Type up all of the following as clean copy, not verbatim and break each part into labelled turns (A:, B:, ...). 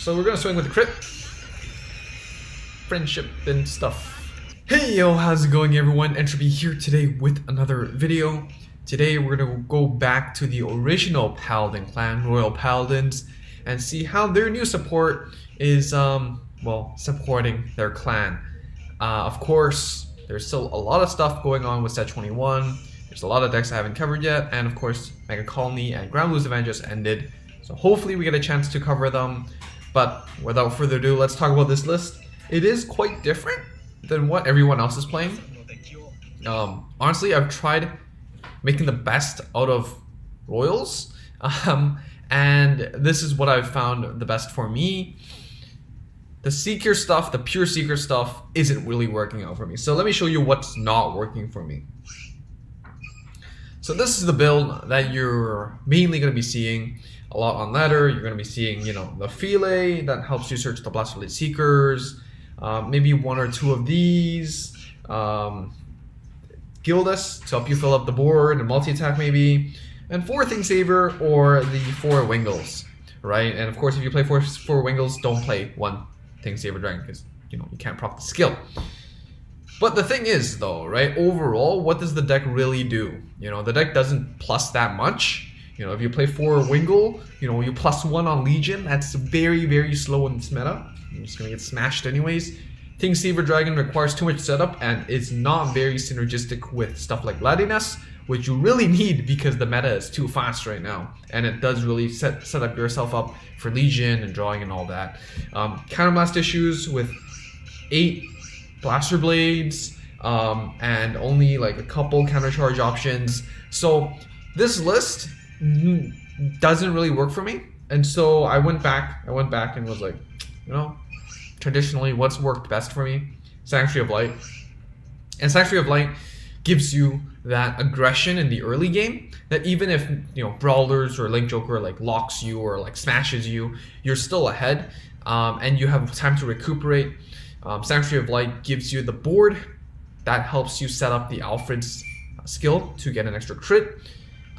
A: So we're gonna swing with the crit. Friendship and stuff. Hey yo, how's it going everyone? Entropy here today with another video. Today we're gonna go back to the original Paladin clan, Royal Paladins, and see how their new support is, well, supporting their clan. Of course, there's still a lot of stuff going on with set 21. There's a lot of decks I haven't covered yet, and of course, Mega Colony and Ground Blues event just ended. So hopefully we get a chance to cover them. But without further ado, let's talk about this list. It is quite different than what everyone else is playing. Honestly, I've tried making the best out of Royals, and this is what I've found the best for me. The Seeker stuff, the pure Seeker stuff, isn't really working out for me. So let me show you what's not working for me. So this is the build that you're mainly going to be seeing a lot on ladder. You're going to be seeing, the Fillet that helps you search the Blast Blade Seekers. Maybe one or two of these. Gildas to help you fill up the board, and multi-attack maybe. And 4 Thingsaver or the 4 Wingles, right? And of course, if you play 4 Wingles, don't play 1 Thingsaver Dragon because, you can't proc the skill. But the thing is, though, right, overall, what does the deck really do? The deck doesn't plus that much. If you play 4 Wingle, you plus 1 on Legion, that's very, very slow in this meta. You're just going to get smashed anyways. Thingsaver Dragon requires too much setup and is not very synergistic with stuff like Paladins, which you really need because the meta is too fast right now. And it does really set up yourself up for Legion and drawing and all that. Counterblast issues with 8 Blaster Blades and only like a couple countercharge options. So this list doesn't really work for me. And so I went back and was like, traditionally, what's worked best for me? Sanctuary of Light. And Sanctuary of Light gives you that aggression in the early game that even if, Brawlers or Link Joker like locks you or like smashes you, you're still ahead and you have time to recuperate. Sanctuary of Light gives you the board that helps you set up the Alfred's skill to get an extra crit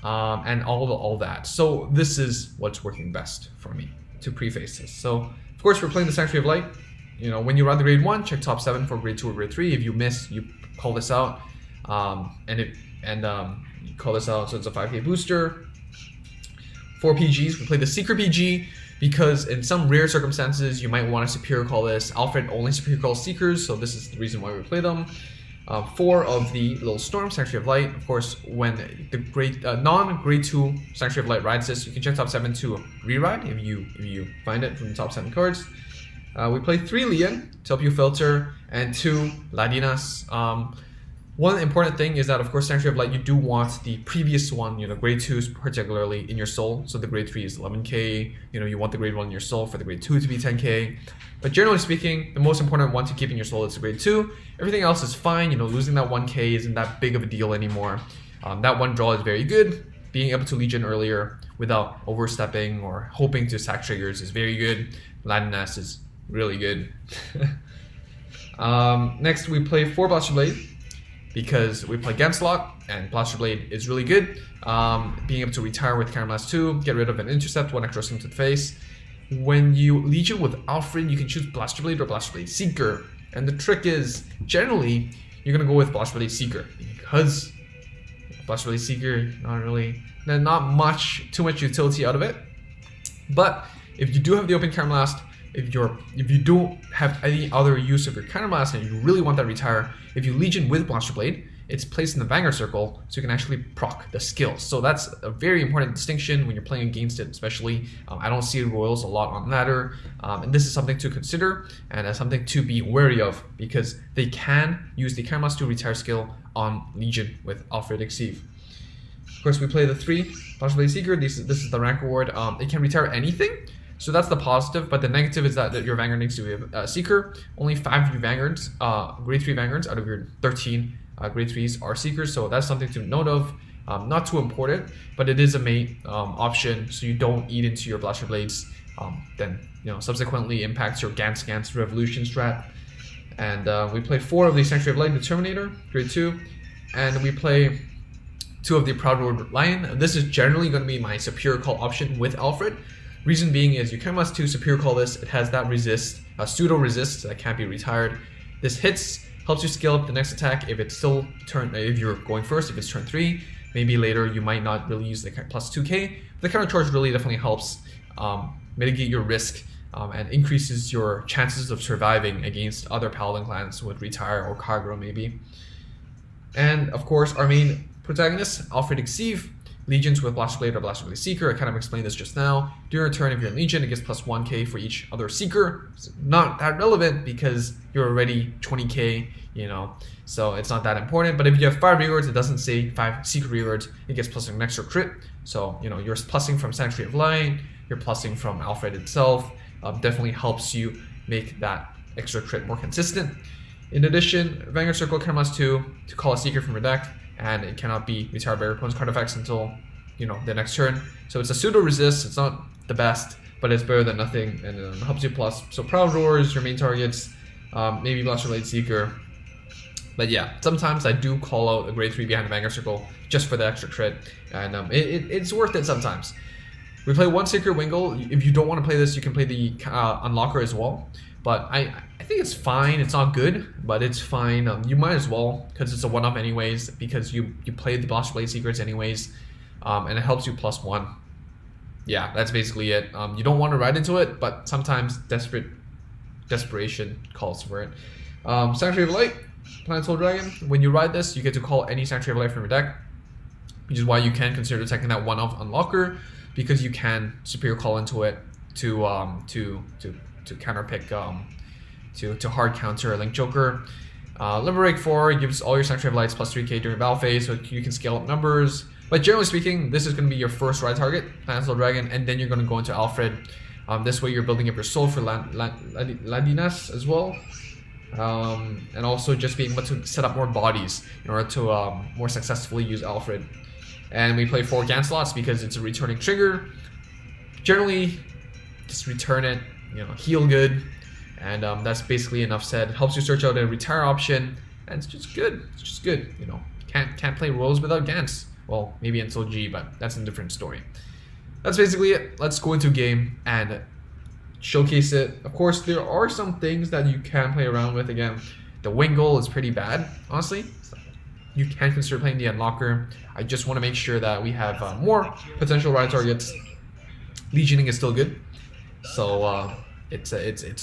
A: and all that. So this is what's working best for me to preface this. So of course we're playing the Sanctuary of Light. When you run the grade 1, check top 7 for grade 2 or grade 3. If you miss, you call this out, you call this out. So it's a 5k booster. 4 PGs. We play the Seeker PG because in some rare circumstances you might want to superior call this. Alfred only superior calls Seekers, so this is the reason why we play them. 4 of the Little Storm, Sanctuary of Light. Of course, when the non-grade 2 Sanctuary of Light rides this, you can check top 7 to re-ride if you find it from the top 7 cards. We play 3 Leon to help you filter, and 2 Paladins. One important thing is that, of course, Sanctuary of Light, you do want the previous one, grade 2s particularly in your soul. So the grade 3 is 11k. You want the grade 1 in your soul for the grade 2 to be 10k. But generally speaking, the most important one to keep in your soul is the grade 2. Everything else is fine. Losing that 1k isn't that big of a deal anymore. That one draw is very good. Being able to Legion earlier without overstepping or hoping to sack triggers is very good. Paladins is really good. Next, we play 4 Blaster Blade because we play Genslot, and Blaster Blade is really good. Being able to retire with Counterblast 2, get rid of an intercept, 1 extra swing to the face. When you Legion with Alfred, you can choose Blaster Blade or Blaster Blade Seeker. And the trick is, generally, you're going to go with Blaster Blade Seeker because Blaster Blade Seeker, not too much utility out of it. But if you do have the open Counterblast, if you don't have any other use of your Counterblast and you really want that retire, if you Legion with Blaster Blade, it's placed in the Vanguard circle, so you can actually proc the skills. So that's a very important distinction when you're playing against it, especially. I don't see Royals a lot on ladder, and this is something to consider and something to be wary of because they can use the Counterblast to retire skill on Legion with Alfred EXIV. Of course, we play the 3 Blaster Blade Seeker. This is the rank award. It can retire anything. So that's the positive, but the negative is that your Vanguard needs to be a Seeker. Only 5 of your Vanguards, grade 3 Vanguards out of your 13 grade 3s are Seekers, so that's something to note of. Not too important, but it is a mate option, so you don't eat into your Blaster Blades. Then subsequently impacts your Gans Revolution strat. And we play 4 of the Sanctuary of Light, the Terminator, grade 2, and we play 2 of the Proud Road Lion. This is generally going to be my superior call option with Alfred. Reason being is you can must to superior call this. It has that resist, pseudo resist that can't be retired. This hits, helps you scale up the next attack if it's still if you're going first, if it's turn 3. Maybe later you might not really use the plus 2k. The counter charge really definitely helps mitigate your risk and increases your chances of surviving against other Paladin clans with retire or Kagura maybe. And of course our main protagonist, Alfred EXIV, Legions with Blaster Blade or Blaster Blade Seeker. I kind of explained this just now. During a turn, if you're in Legion, it gets plus 1k for each other Seeker. It's not that relevant because you're already 20k, you know, so it's not that important. But if you have 5 rewards, it doesn't say 5 Seeker rewards, it gets plus an extra crit. So, you know, you're plussing from Sanctuary of Light, you're plussing from Alfred itself. Definitely helps you make that extra crit more consistent. In addition, Vanguard Circle can must to call a Seeker from your deck, and it cannot be retired by your opponent's card effects until, you know, the next turn. So it's a pseudo resist. It's not the best, but it's better than nothing, and it helps you plus. So Proud Roar is your main targets, maybe Blaster Blade Seeker. But yeah, sometimes I do call out a grade 3 behind the Vanguard Circle just for the extra crit, and it's worth it sometimes. We play 1 Seeker Wingle. If you don't want to play this, you can play the Unlocker as well. But I think it's fine. It's not good, but it's fine. You might as well, because it's a one-off anyways, because you play the Blaster Blade Secrets anyways, and it helps you plus 1. Yeah, that's basically it. You don't want to ride into it, but sometimes desperation calls for it. Sanctuary of Light, Planetary Dragon. When you ride this, you get to call any Sanctuary of Light from your deck, which is why you can consider taking that one-off Unlocker, because you can superior call into it to counterpick to hard counter Link Joker. Liberate 4 gives all your Sanctuary of Lights plus 3k during battle phase, so you can scale up numbers. But generally speaking, this is going to be your first ride target, Planetary Dragon, and then you're going to go into Alfred. This way you're building up your soul for Ladinas as well. And also just being able to set up more bodies in order to more successfully use Alfred. And we play 4 Gan slots because it's a returning trigger. Generally, just return it, you know, heal good, and that's basically enough said. It helps you search out a retire option, and it's just good. It's just good, you know. Can't play roles without Gans. Well, maybe until G, but that's a different story. That's basically it. Let's go into game and showcase it. Of course, there are some things that you can play around with. Again, the Wingle is pretty bad, honestly. You can consider playing the Unlocker. I just want to make sure that we have more potential ride targets. Legioning is still good, so it's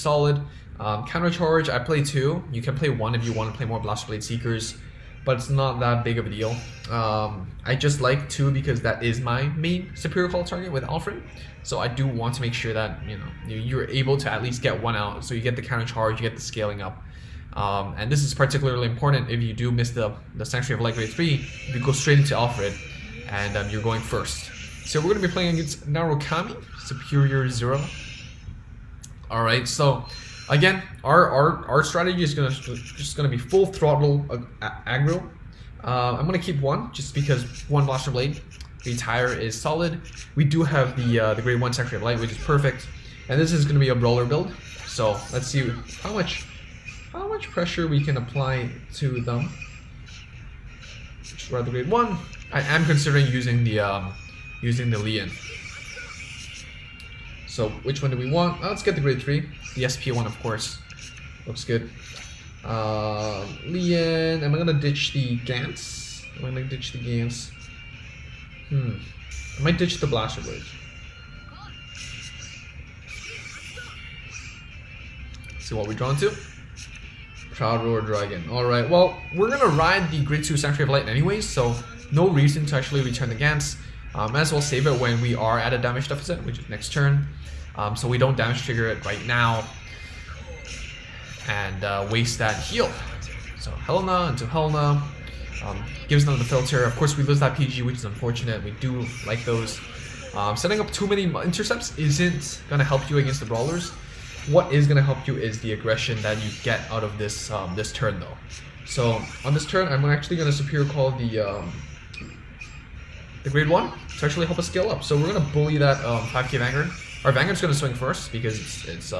A: solid. Counter charge, I play 2. You can play 1 if you want to play more Blaster Blade Seekers, but it's not that big of a deal. I just like 2 because that is my main superior call target with Alfred. So I do want to make sure that, you know, you're able to at least get 1 out. So you get the counter charge, you get the scaling up. And this is particularly important if you do miss the Sanctuary of Light grade 3. You go straight into Alfred, and you're going first. So we're going to be playing against Narukami, Superior 0. Alright, so again, our strategy is just gonna be full throttle aggro. I'm gonna keep 1 just because 1 Blaster Blade retire is solid. We do have the grade 1 Sanctuary of Light, which is perfect, and this is gonna be a brawler build. So let's see how much pressure we can apply to them. Just ride the grade 1. I am considering using the Leon. So which one do we want? Let's get the grade 3. The SP one, of course. Looks good. Leon, am I gonna ditch the Gans? I might ditch the Blaster Blade. See what we're drawn to. Proud Roar Dragon. Alright, well, we're gonna ride the grade 2 Sanctuary of Light anyways, so no reason to actually return the Gans. Might as well save it when we are at a damage deficit, which is next turn. So we don't damage trigger it right now and waste that heal. So Helena into Helena gives them the filter. Of course, we lose that PG, which is unfortunate. We do like those. Setting up too many intercepts isn't gonna help you against the brawlers. What is gonna help you is the aggression that you get out of this this turn, though. So on this turn, I'm actually gonna superior call the grade 1 to actually help us scale up. So we're gonna bully that 5k Vanguard. Our Vanguard's gonna swing first because it's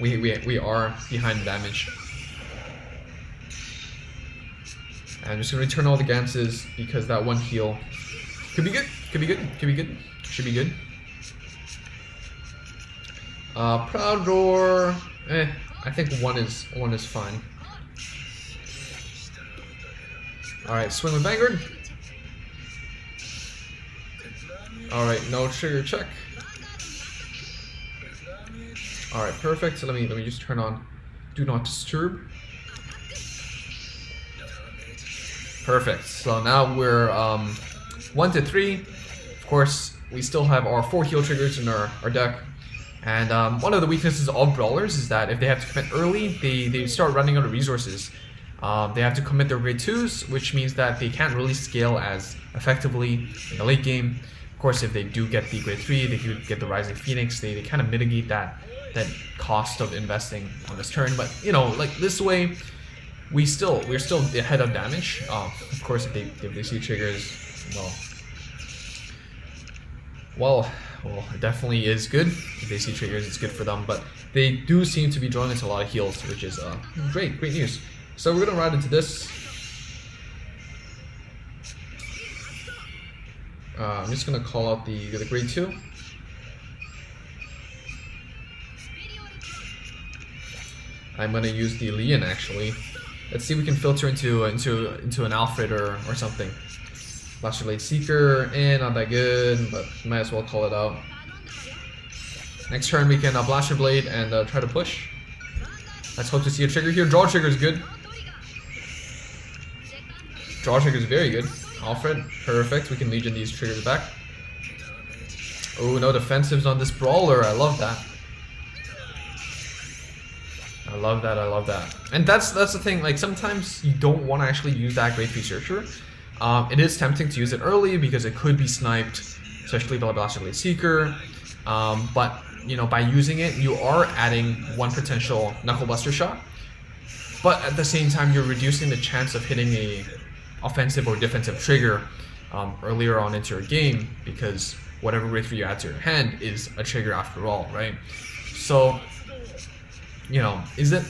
A: we are behind the damage. And I'm just gonna return all the Ganses because that 1 heal could be good, should be good. Proud Roar. I think one is fine. All right, swing with Vanguard. All right, no trigger check. All right, perfect. So let me just turn on Do Not Disturb. Perfect. So now we're 1 to 3. Of course, we still have our 4 heal triggers in our deck. And one of the weaknesses of brawlers is that if they have to commit early, they start running out of resources. They have to commit their grade 2s, which means that they can't really scale as effectively in the late game. Of course, if they do get the grade 3, they do get the Rising Phoenix, they kind of mitigate that cost of investing on this turn. But you know, like this way, we're still ahead of damage. Of course, if they see triggers, well, it definitely is good. If they see triggers, it's good for them. But they do seem to be drawing into a lot of heals, which is great news. So we're gonna ride into this. I'm just gonna call out the grade 2. I'm gonna use the Leon actually. Let's see if we can filter into an Alfred or something. Blaster Blade Seeker, not that good, but might as well call it out. Next turn we can Blaster Blade and try to push. Let's hope to see a trigger here. Draw trigger is good. Draw trigger is very good. Alfred, perfect. We can Legion these triggers back. Oh, no defensives on this brawler. I love that. I love that. And that's the thing. Like sometimes you don't want to actually use that grade 3 searcher. It is tempting to use it early because it could be sniped, especially by Blaster Blade Seeker. But you know, by using it, you are adding one potential Knuckle Buster shot. But at the same time, you're reducing the chance of hitting a offensive or defensive trigger earlier on into your game, because whatever grade 3 you add to your hand is a trigger after all, right? So, you know, is it?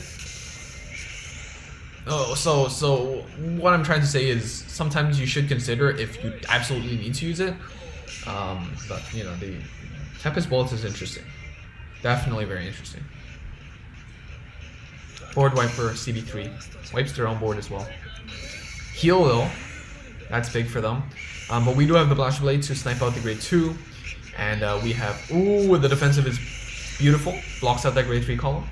A: Oh, so what I'm trying to say is sometimes you should consider if you absolutely need to use it. But you know, the Tempest Bullets is interesting, definitely very interesting. Board wipe for CB3, wipes their own board as well. Heal though, that's big for them. But we do have the Blaster Blade to snipe out the grade 2, and we have, ooh, the defensive is beautiful, blocks out that grade 3 column.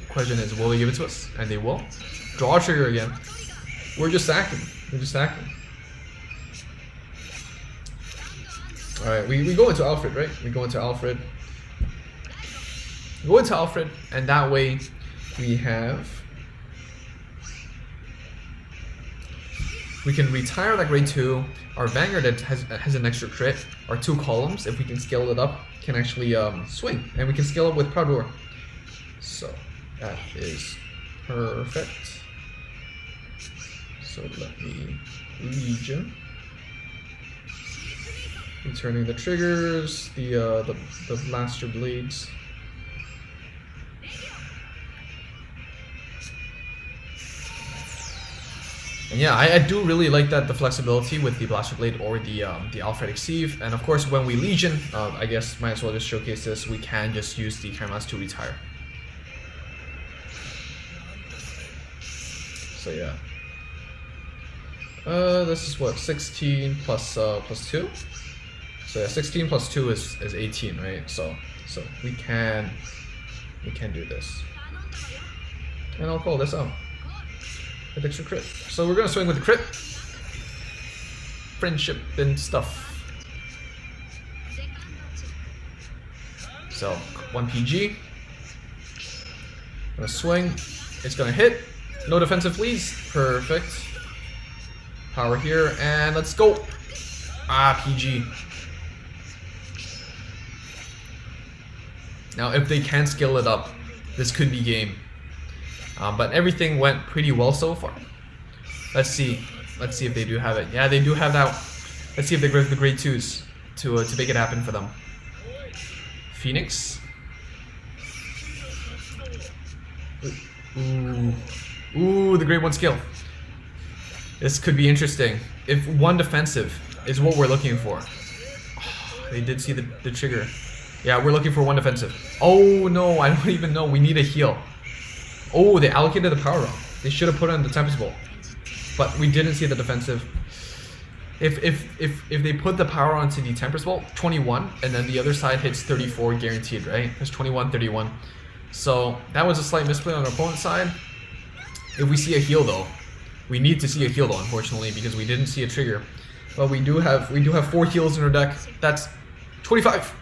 A: Question is, will they give it to us? And they will. Draw trigger again. We're just sacking. Alright, we go into Alfred, right? We go into Alfred, and that way we can retire that grade 2. Our Vanguard that has an extra crit. Our 2 columns, if we can scale it up, can actually swing, and we can scale up with Proud Roar. So that is perfect. So let me Legion. Returning the triggers, the Blaster Blades. And yeah, I do really like that, the flexibility with the Blaster Blade or the Alfred EXIV. And of course, when we Legion, I guess might as well just showcase this. We can just use the Cameras to retire. So yeah, this is what, 16 plus 2. So yeah, 16 plus 2 is 18, right? So we can do this, and I'll call this out. With extra crit. So we're gonna swing with the crit. Friendship and stuff. So 1 PG. Gonna swing. It's gonna hit. No defensive fleas. Perfect. Power here, and let's go. PG. Now if they can scale it up, this could be game. But everything went pretty well so far. Let's see if they do have it. Yeah, they do have that. Let's see if they grab the grade 2s to make it happen for them. Phoenix. Ooh, the grade 1 skill. This could be interesting. If 1 defensive is what we're looking for. Oh, they did see the trigger. Yeah, we're looking for one defensive. Oh no, I don't even know. We need a heal. Oh, they allocated the power up. They should have put on the Tempest Bolt. But we didn't see the defensive. If they put the power onto the Tempest Bolt, 21, and then the other side hits 34 guaranteed, right? It's 21, 31. So that was a slight misplay on our opponent's side. If we see a heal though, we need to see a heal though, unfortunately, because we didn't see a trigger. But we do have 4 heals in our deck. That's 25%,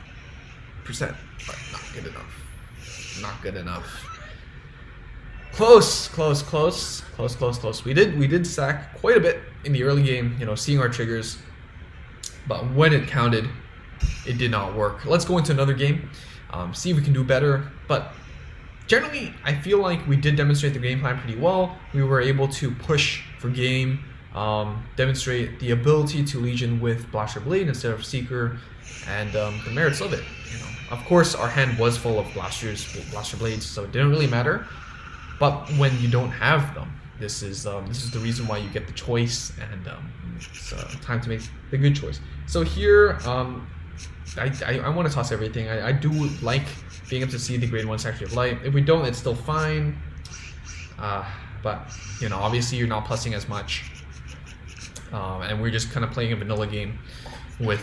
A: but not good enough. Not good enough. Close. We did stack quite a bit in the early game, you know, seeing our triggers. But when it counted, it did not work. Let's go into another game, see if we can do better. But generally, I feel like we did demonstrate the game plan pretty well. We were able to push for game, demonstrate the ability to Legion with Blaster Blade instead of Seeker, and the merits of it. You know, of course, our hand was full of Blaster Blades, so it didn't really matter. But when you don't have them, this is the reason why you get the choice, and it's time to make the good choice. So here, I want to toss everything. I do like being able to see the grade 1 Sanctuary of Light. If we don't, it's still fine. But you know, obviously you're not plussing as much, and we're just kind of playing a vanilla game with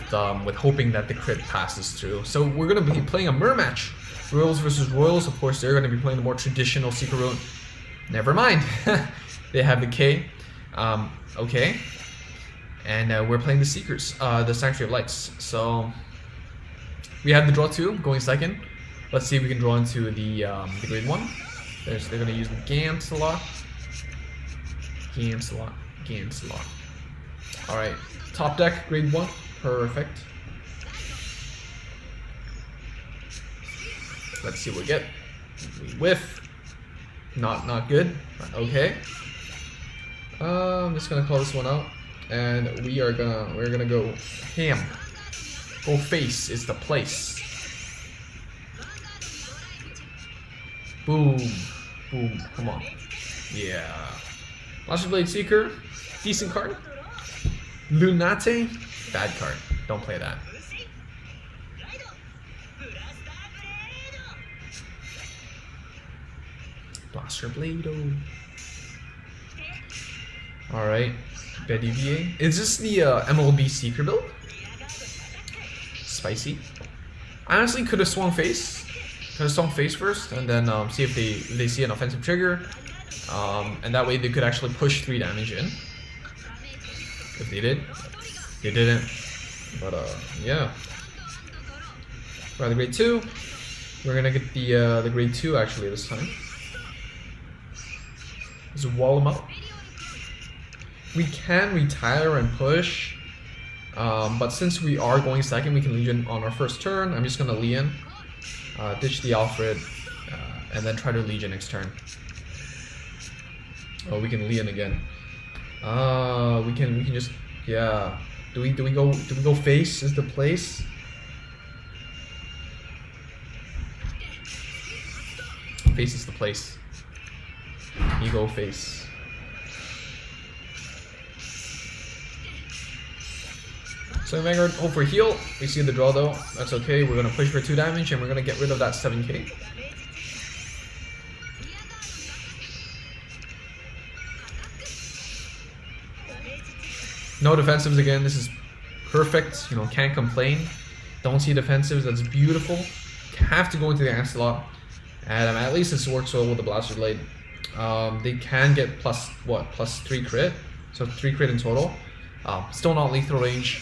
A: hoping that the crit passes through. So we're gonna be playing a mirror match. Royals versus Royals. Of course, they're going to be playing the more traditional Secret Road. Never mind. They have the K. Okay. And we're playing the Seekers, the Sanctuary of Lights. So we have the draw 2 going second. Let's see if we can draw into the grade 1. They're going to use the Gans a lot. Alright. Top deck, grade 1. Perfect. Let's see what we get. We whiff. Not good. Okay. I'm just gonna call this one out, and we're gonna go ham. Go face is the place. Boom. Come on. Yeah. Blaster Blade Seeker, decent card. Lunate, bad card. Don't play that. Blaster Blade. Alright. Bedivier. Is this the MLB Seeker build? Spicy. I honestly could have swung face. First, and then see if they see an offensive trigger. And that way they could actually push 3 damage in. If they did. They didn't. But yeah. For the grade 2. We're gonna get the grade 2 actually this time. Just wall them up. We can retire and push, but since we are going second, we can Legion on our first turn. I'm just gonna Leon, ditch the Alfred, and then try to Legion next turn. Oh, we can Leon again. We can just, yeah. Do we go face is the place? Face is the place. You go face. So Vanguard, hope for heal. We see the draw though. That's okay. We're gonna push for 2 damage and we're gonna get rid of that 7k. No defensives again. This is perfect. You know, can't complain. Don't see defensives. That's beautiful. Have to go into the Ancelot. And at least this works well with the Blaster Blade. They can get plus 3 crit, so 3 crit in total. Still not lethal range,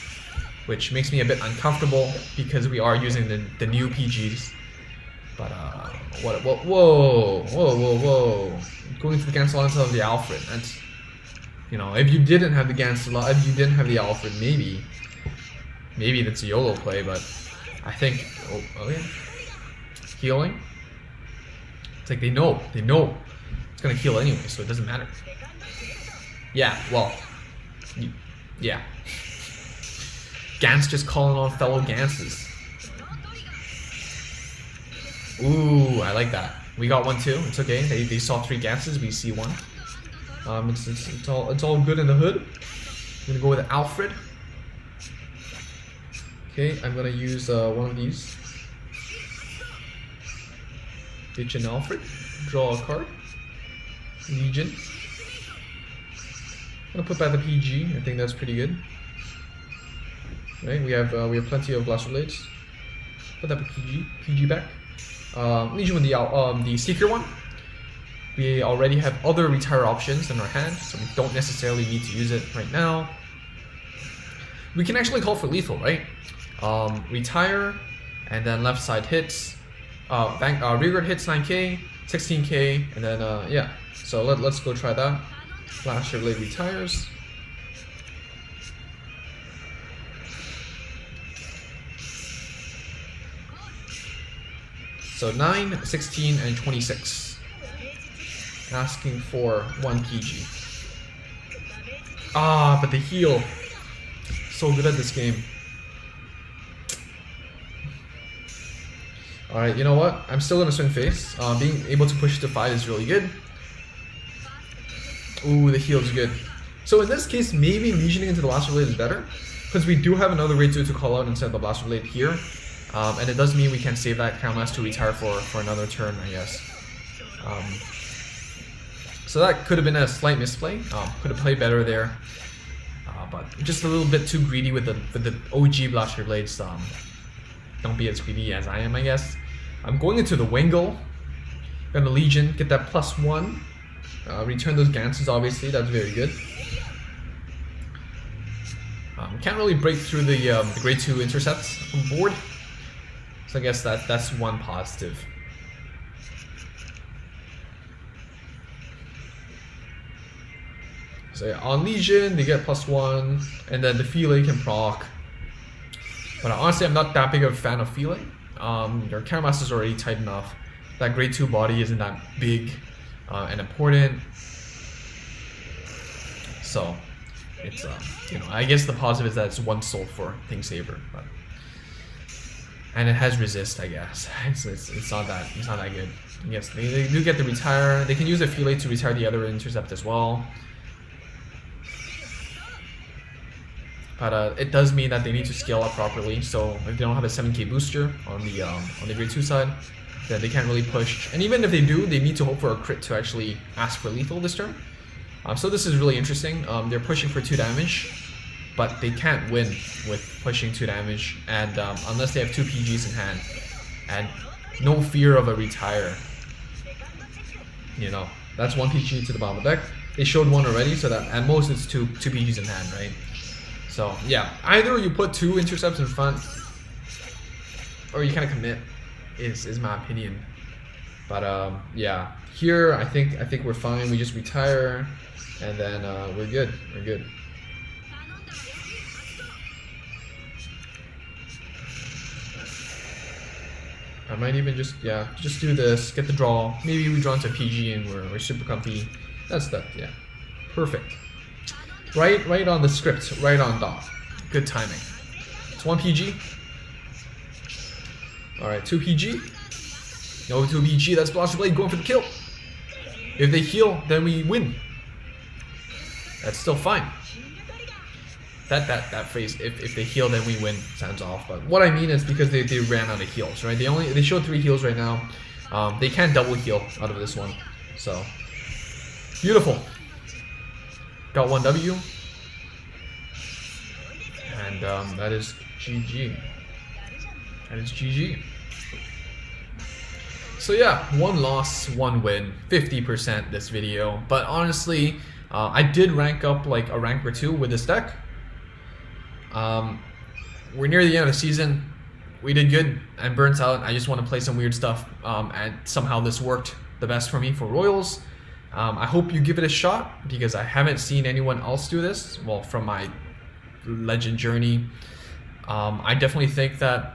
A: which makes me a bit uncomfortable because we are using the new PGs. But whoa! Going to the Gancelot of the Alfred. That's, you know, if you didn't have the Gancelot, if you didn't have the Alfred, maybe that's a YOLO play. But I think oh yeah, healing. It's like they know it's gonna heal anyway, so it doesn't matter. Yeah, well, yeah. Gans just calling on fellow Ganses. Ooh, I like that. We got 1 too. It's okay. They saw 3 Ganses. We see 1. It's all good in the hood. I'm gonna go with Alfred. Okay, I'm gonna use one of these. ditch an Alfred, draw a card. Legion. I'm gonna put back the PG. I think that's pretty good. Right, we have plenty of Blaster Blades. Put that PG back. Legion with the Seeker one. We already have other retire options in our hand, so we don't necessarily need to use it right now. We can actually call for lethal, right? Retire, and then left side hits. Vanguard hits 9k, 16k, and then yeah. So let's go try that. Blaster Blade retires. So 9, 16, and 26. Asking for 1 PG. Ah, but the heal. So good at this game. Alright, you know what? I'm still gonna swing face. Being able to push to 5 is really good. Ooh, the heal is good. So in this case, maybe Legioning into the Blaster Blade is better, because we do have another grade 2 to call out instead of the Blaster Blade here. And it does mean we can save that Countmass to retire for another turn, I guess. So that could have been a slight misplay. Could have played better there. But just a little bit too greedy with the OG Blaster Blades. Don't be as greedy as I am, I guess. I'm going into the Wingle. Gonna Legion, get that +1. Return those Ganses, obviously, that's very good. Can't really break through the grade 2 intercepts from board. So I guess that's one positive. So yeah, on Legion, they get +1, and then the Filet can proc. But honestly, I'm not that big of a fan of Filet. Your Countmass is already tight enough. That grade 2 body isn't that big and important. So it's you know, I guess the positive is that it's 1 soul for Thing Saver, but and it has resist, I guess. It's not that good. Yes, they do get the retire. They can use a Filet to retire the other intercept as well. But it does mean that they need to scale up properly. So if they don't have a 7k booster on the grade 2 side, then they can't really push. And even if they do, they need to hope for a crit to actually ask for lethal this turn. So this is really interesting. They're pushing for 2 damage, but they can't win with pushing 2 damage, and unless they have 2 PGs in hand, and no fear of a retire. You know, that's 1 PG to the bottom of the deck. They showed 1 already, so that at most it's 2 PGs in hand, right? So yeah, either you put 2 intercepts in front, or you kind of commit. Is my opinion. But yeah, here I think we're fine. We just retire, and then we're good. We're good. I might even just do this, get the draw. Maybe we draw into PG and we're super comfy. That's that. Yeah, perfect. Right on the script, right on dot. Good timing. It's 1 PG. Alright, 2 PG. No 2 PG, that's Blaster Blade going for the kill. If they heal, then we win. That's still fine. That phrase, if they heal then we win, sounds off. But what I mean is because they ran out of heals, right? They showed 3 heals right now. They can't double heal out of this one. So beautiful. Got 1 W. And that is GG. That is GG. So yeah, 1 loss, 1 win, 50% this video. But honestly, I did rank up like a rank or 2 with this deck. We're near the end of the season. We did good and burnt out. I just want to play some weird stuff, and somehow this worked the best for me for Royals. I hope you give it a shot, because I haven't seen anyone else do this. Well, from my Legend journey, I definitely think that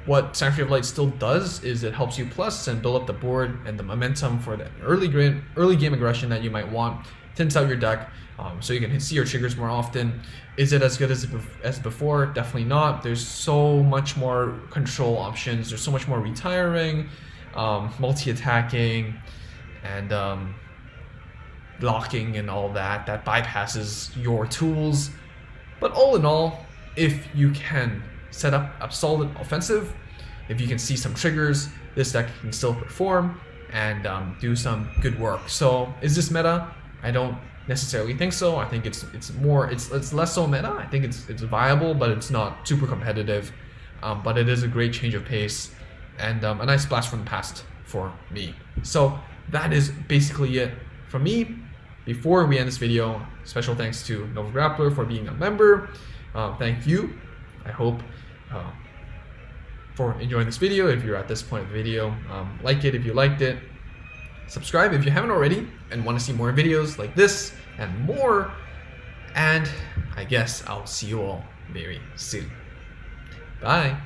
A: what Sanctuary of Light still does is it helps you plus and build up the board and the momentum for the early game aggression that you might want. Thins out your deck, so you can see your triggers more often. Is it as good as before? Definitely not. There's so much more control options. There's so much more retiring, multi-attacking, and blocking and all that bypasses your tools. But all in all, if you can set up a solid offensive, if you can see some triggers, this deck can still perform. and do some good work. So is this meta? I don't necessarily think so. I think it's less so meta. I think it's viable, but it's not super competitive. But it is a great change of pace and a nice blast from the past for me. So that is basically it from me. Before we end this video, special thanks to Nova Grappler for being a member. Thank you. I hope for enjoying this video. If you're at this point of the video, like it if you liked it. Subscribe if you haven't already and want to see more videos like this and more. And I guess I'll see you all very soon. Bye.